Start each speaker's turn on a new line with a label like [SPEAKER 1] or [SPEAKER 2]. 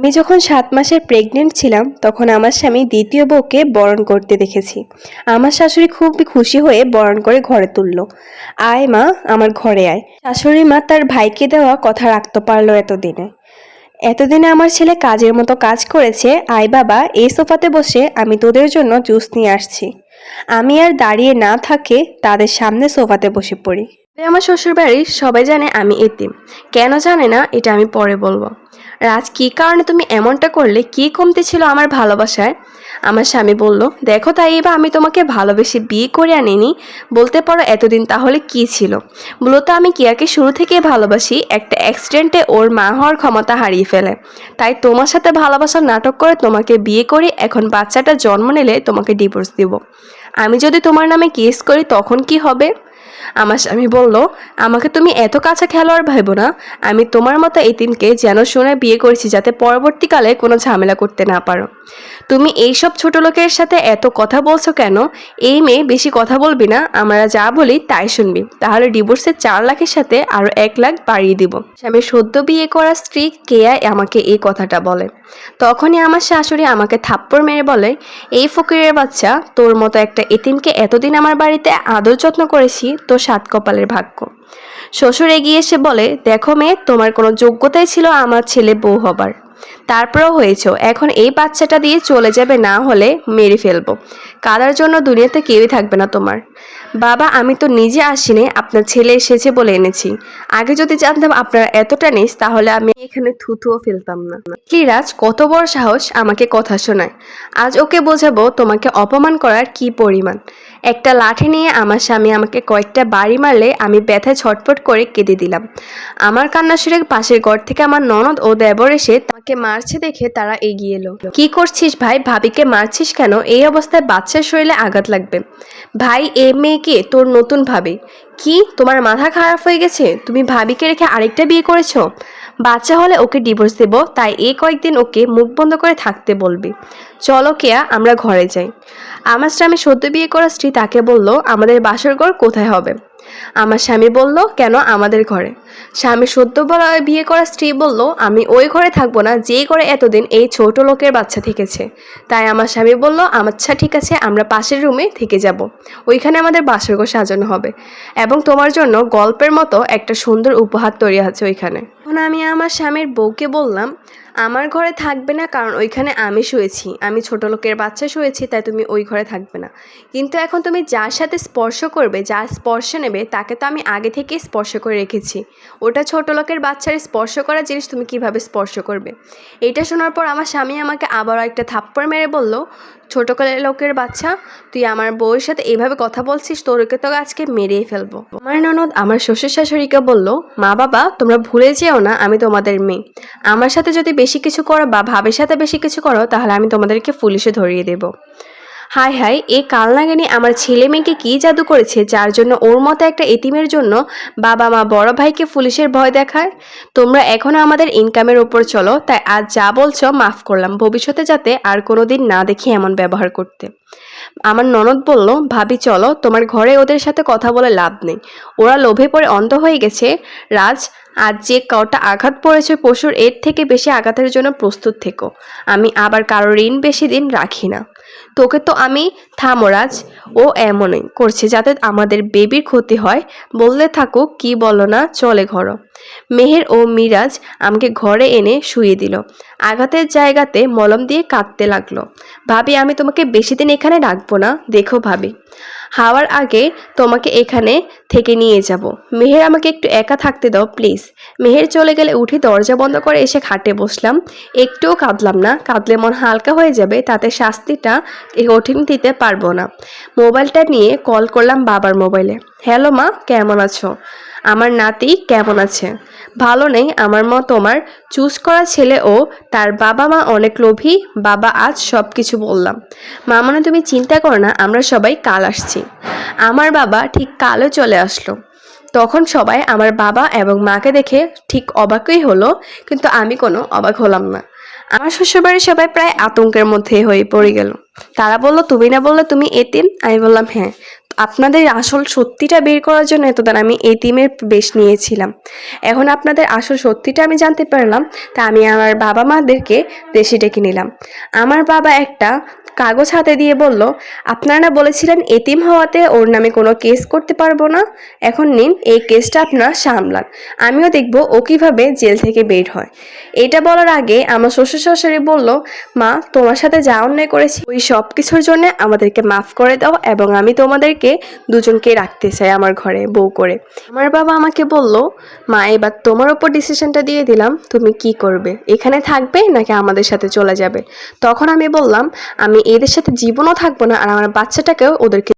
[SPEAKER 1] আমি যখন ৭ মাসের প্রেগনেন্ট ছিলাম তখন আমার স্বামী দ্বিতীয় বউকে বরণ করতে দেখেছি। আমার শাশুড়ি খুব খুশি হয়ে বরণ করে ঘরে তুলল। আয় মা, আমার ঘরে আয়। শাশুড়ি মা তার ভাইকে দেওয়া কথা রাখতে পারলো এতদিনে আমার ছেলে কাজের মতো কাজ করেছে। আয় বাবা, এই সোফাতে বসে আমি তোদের জন্য জুস নিয়ে আসছি। আমি আর দাঁড়িয়ে না থাকে তাদের সামনে সোফাতে বসে পড়ি। আমার শ্বশুরবাড়ির সবাই জানে আমি এতিম। কেন জানে না এটা আমি পরে বলবো। রাজ, কী কারণে তুমি এমনটা করলে? কি কমতি ছিল আমার ভালোবাসায়? আমার স্বামী বলল, দেখো তাই বা আমি তোমাকে ভালোবেসে বিয়ে করে আনিনি। বলতে পারো এতদিন তাহলে কি ছিল? মূলত আমি কিয়াকে শুরু থেকেই ভালোবাসি। একটা অ্যাক্সিডেন্টে ওর মা হওয়ার ক্ষমতা হারিয়ে ফেলে। তাই তোমার সাথে ভালোবাসার নাটক করে তোমাকে বিয়ে করি। এখন বাচ্চাটা জন্ম নিলে তোমাকে ডিভোর্স দিব। আমি যদি তোমার নামে কেস করি তখন কি হবে? আমার স্বামী বলল, আমাকে তুমি এত কাছে খেলোয়াড় ভাইবো না। আমি তোমার মতো এতিমকে যেন শুনে বিয়ে করেছি যাতে পরবর্তীকালে কোনো ঝামেলা করতে না পারো। তুমি এইসব ছোট লোকের সাথে এত কথা বলছো কেন? এই মেয়ে বেশি কথা বলবি না, আমরা যা বলি তাই শুনবি। তাহলে ডিভোর্সের ৪ লাখের সাথে আরো ১ লাখ বাড়িয়ে দিব। স্বামী সদ্য বিয়ে করা স্ত্রী কেয়া আমাকে এই কথাটা বলে। তখনই আমার শাশুড়ি আমাকে থাপ্পড় মেরে বলে, এই ফকিরের বাচ্চা, তোর মতো একটা এতিমকে এতদিন আমার বাড়িতে আদর যত্ন করেছি, তোর ৭ কপালের ভাগ্য। শ্বশুর এগিয়ে এসে বলে, দেখো মেয়ে, তোমার কোনো যোগ্যতাই ছিল আমার ছেলে বউ হবার, তারপরেও হয়েছ। এখন এই বাচ্চাটা দিয়ে চলে যাবে, না হলে মেরে ফেলবো। কাদার জন্য দুনিয়াতে কেউই থাকবে না তোমার। বাবা, আমি তো নিজে আসিনি, আপনার ছেলে এসেছে বলে এনেছি। আগে যদি জানতাম আপনারা এতটা নিস তাহলে আমি এখানে থুতুও ফেলতাম না। রাজ কত বড় সাহস আমাকে কথা শোনায়। আজ ওকে বোঝাবো তোমাকে অপমান করার কি পরিমাণ। একটা লাঠি নিয়ে আমার স্বামী আমাকে কয়েকটা বাড়ি মারলে আমি ব্যথায় ছটফট করে কেঁদে দিলাম। আমার কান্না শুনে পাশের ঘর থেকে আমার ননদ ও দেবর এসে তাকে মারছে দেখে তারা এগিয়ে এলো। কি করছিস ভাই? ভাবিকে মারছিস কেন? এই অবস্থায় বাচ্চার শরীরে আঘাত লাগবে। ভাই, এ মেয়েকে তোর নতুন ভাবি? কি তোমার মাথা খারাপ হয়ে গেছে? তুমি ভাবিকে রেখে আরেকটা বিয়ে করেছো? বাচ্চা হলে ওকে ডিভোর্স দেব, তাই এই কয়েকদিন ওকে মুখ বন্ধ করে থাকতে বলবি। চলো কেয়া, আমরা ঘরে যাই। আমার স্বামী সদ্য বিয়ে করা স্ত্রী তাকে বলল, আমাদের বাসর ঘর কোথায় হবে? আমার স্বামী বলল, কেন আমাদের ঘরে? স্বামী সদ্য বিয়ে করা স্ত্রী বলল, আমি ওই ঘরে থাকবো না যেই ঘরে এতদিন এই ছোট লোকের বাচ্চা থেকেছে। তাই আমার স্বামী বলল, আচ্ছা ঠিক আছে, আমরা পাশের রুমে থেকে যাব। ওইখানে আমাদের বাসর ঘর সাজানো হবে এবং তোমার জন্য গল্পের মতো একটা সুন্দর উপহার তৈরি আছে ওইখানে। তখন আমি আমার স্বামীর বউকে বললাম, আমার ঘরে থাকবে না, কারণ ওইখানে আমি শুয়েছি, আমি ছোট লোকের বাচ্চা শুয়েছি, তাই তুমি ওই ঘরে থাকবে না। কিন্তু এখন তুমি যার সাথে স্পর্শ করবে, যার স্পর্শ নেবে, তাকে তো আমি আগে থেকেই স্পর্শ করে রেখেছি। ওটা ছোট লোকের বাচ্চার স্পর্শ করা জিনিস, তুমি কিভাবে স্পর্শ করবে? এটা শোনার পর আমার স্বামী আমাকে আবারও একটা থাপ্পড় মেরে বলল, ছোট লোকের বাচ্চা, তুই আমার বউয়ের সাথে এইভাবে কথা বলছিস, তোরকে তো আজকে মেরেই ফেলবো। আমার ননদ আমার শ্বশুর শাশুড়িকে বলল, মা বাবা, তোমরা ভুলে যেও না আমি তোমাদের মেয়ে। আমার সাথে যদি বেশি কিছু করো বা ভাবের সাথে বেশি কিছু করো তাহলে আমি তোমাদেরকে পুলিশে ধরিয়ে দেব। হায় হায়, এই কালনাগিনী আমার ছেলে মেয়েকে কী জাদু করেছে যার জন্য ওর মতো একটা এতিমের জন্য বাবা মা বড় ভাইকে পুলিশের ভয় দেখায়। তোমরা এখনো আমাদের ইনকামের ওপর চলো, তাই আজ যা বলছো মাফ করলাম, ভবিষ্যতে যাতে আর কোনোদিন না দেখি এমন ব্যবহার করতে। আমার ননদ বলল, ভাবি চলো, তোমার ঘরে ওদের সাথে কথা বলে লাভ নেই, ওরা লোভে পড়ে অন্ধ হয়ে গেছে। রাজ, আজ যে কটা আঘাত পড়েছে পশুর, এর থেকে বেশি আঘাতের জন্য প্রস্তুত থেকো। আমি আবার কারো ঋণ বেশি দিন রাখি না। তোকে তো আমি, থামো রাজ, ও এমনই করছে যাতে আমাদের বেবির ক্ষতি হয়। বললে থাকুক, কি বলো না, চলে ঘরো। মেহের ও মিরাজ আমাকে ঘরে এনে শুয়ে দিল। আঘাতের জায়গাতে মলম দিয়ে কাঁদতে লাগলো। ভাবি, আমি তোমাকে বেশি দিন এখানে রাখবো না, দেখো ভাবি, হাওয়ার আগে তোমাকে এখানে থেকে নিয়ে যাব। মেহের, আমাকে একটু একা থাকতে দাও প্লিজ। মেহের চলে গেলে উঠে দরজা বন্ধ করে এসে খাটে বসলাম। একটুও কাঁদলাম না, কাঁদলে মন হালকা হয়ে যাবে, তাতে শাস্তিটা কঠিন দিতে পারবো না। মোবাইলটা নিয়ে কল করলাম বাবার মোবাইলে। হ্যালো মা, কেমন আছো? আমার নাতি কেমন আছে? ভালো নেই, আমার মা তোমার চুজ করা ছেলে ও তার বাবা মা অনেক লোভী। বাবা আজ সব কিছু বললাম। মা, মানে তুমি চিন্তা করো না, আমরা সবাই কাল আসছি। আমার বাবা ঠিক কালও চলে আসলো। তখন সবাই আমার বাবা এবং মাকে দেখে ঠিক অবাকই হলো, কিন্তু আমি কোনো অবাক হলাম না। আমার শ্বশুরবাড়ির সবাই প্রায় আতঙ্কের মধ্যে হয়ে পড়ে গেল। তারা বলল, তুমি না বললে তুমি এতিম? আমি বললাম হ্যাঁ। আপনাদের আসল সত্যিটা বের করার জন্য এতদিন আমি এতিমের বেশ নিয়েছিলাম। এখন আপনাদের আসল সত্যিটা আমি জানতে পারলাম, তা আমি আমার বাবা মাদেরকে দেশে ডেকে নিলাম। আমার বাবা একটা কাগজ হাতে দিয়ে বলল, আপনারা না বলেছিলেন এতিম হওয়াতে ওর নামে কোনো কেস করতে পারবো না, এখন নিন এই কেসটা আপনারা সামলান, আমিও দেখব ও কিভাবে জেল থেকে বের হয়। এটা বলার আগে আমার শ্বশুর শাশুড়ি বলল, মা তোমার সাথে যা অন্যায় করেছি ওই সব কিছুর জন্য আমাদেরকে মাফ করে দাও, এবং আমি তোমাদেরকে দুজনকে রাখতে চাই আমার ঘরে বউ করে। আমার বাবা আমাকে বলল, মা এবার তোমার ওপর ডিসিশনটা দিয়ে দিলাম, তুমি কি করবে, এখানে থাকবে নাকি আমাদের সাথে চলে যাবে। তখন আমি বললাম, আমি এদের সাথে জীবনও থাকবো না, আর আমার বাচ্চাটাকেও ওদেরকে